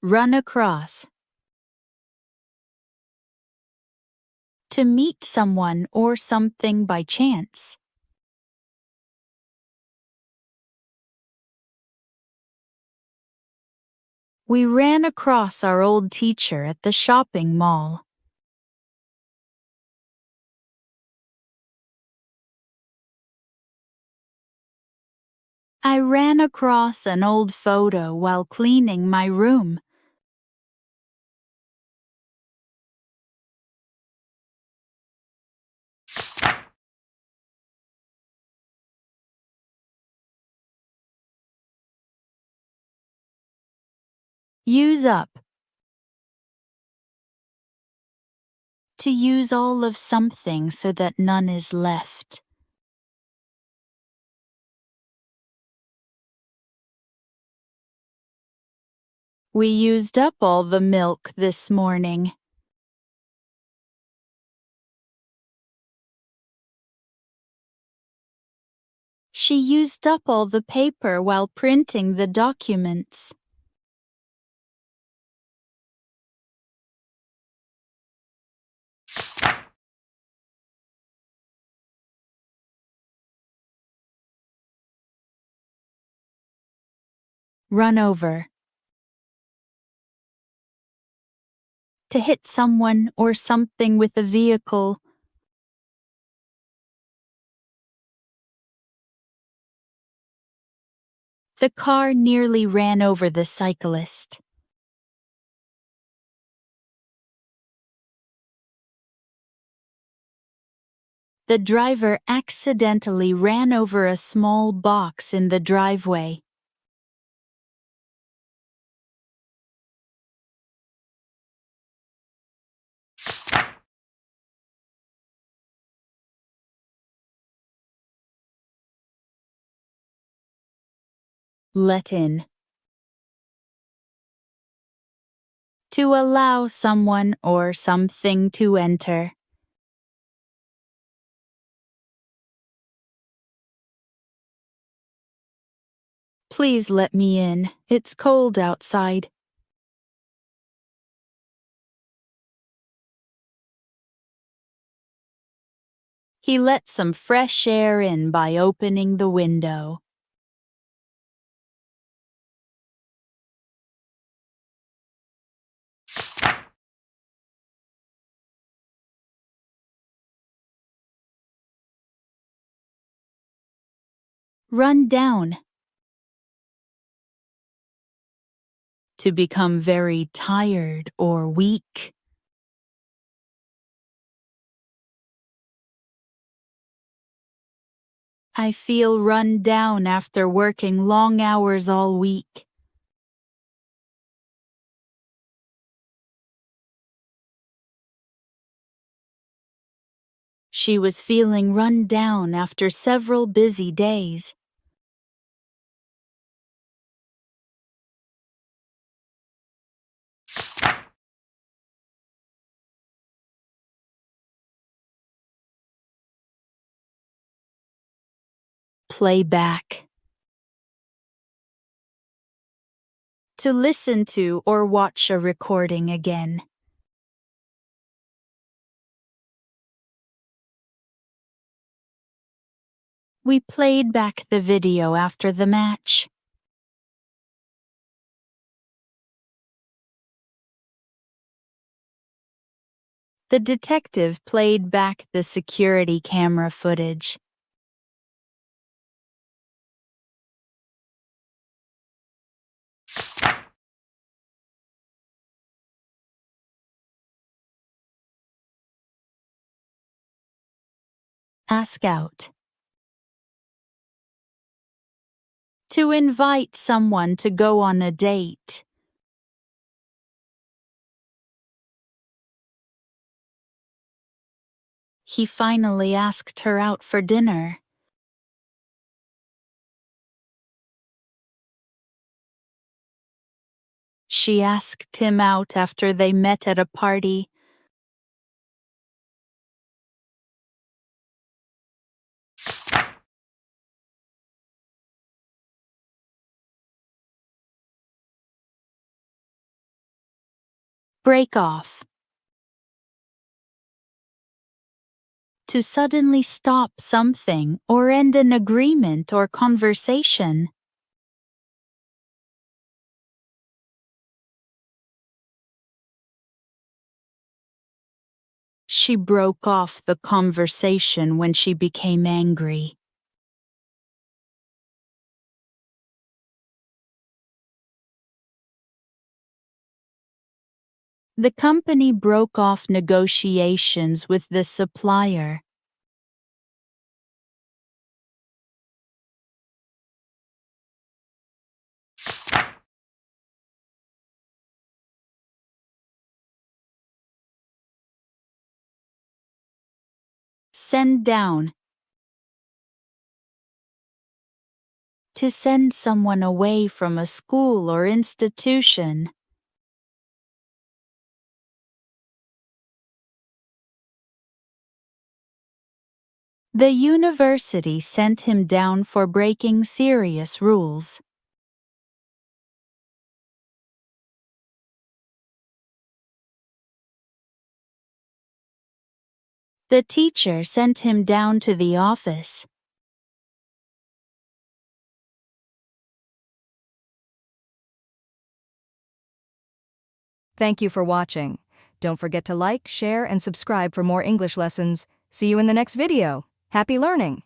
Run across. To meet someone or something by chance. We ran across our old teacher at the shopping mall. I ran across an old photo while cleaning my room. Use up. To use all of something so that none is left. We used up all the milk this morning. She used up all the paper while printing the documents. Run over. To hit someone or something with a vehicle. The car nearly ran over the cyclist. The driver accidentally ran over a small box in the driveway. Let in. To allow someone or something to enter. Please let me in. It's cold outside. He let some fresh air in by opening the window. Run down. To become very tired or weak. I feel run down after working long hours all week. She was feeling run down after several busy days. Play back. To listen to or watch a recording again. We played back the video after the match. The detective played back the security camera footage. Ask out. To invite someone to go on a date. He finally asked her out for dinner. She asked him out after they met at a party. Break off. To suddenly stop something or end an agreement or conversation. She broke off the conversation when she became angry. The company broke off negotiations with the supplier. Send down. To send someone away from a school or institution. The university sent him down for breaking serious rules. The teacher sent him down to the office. Thank you for watching. Don't forget to like, share, and subscribe for more English lessons. See you in the next video. Happy learning!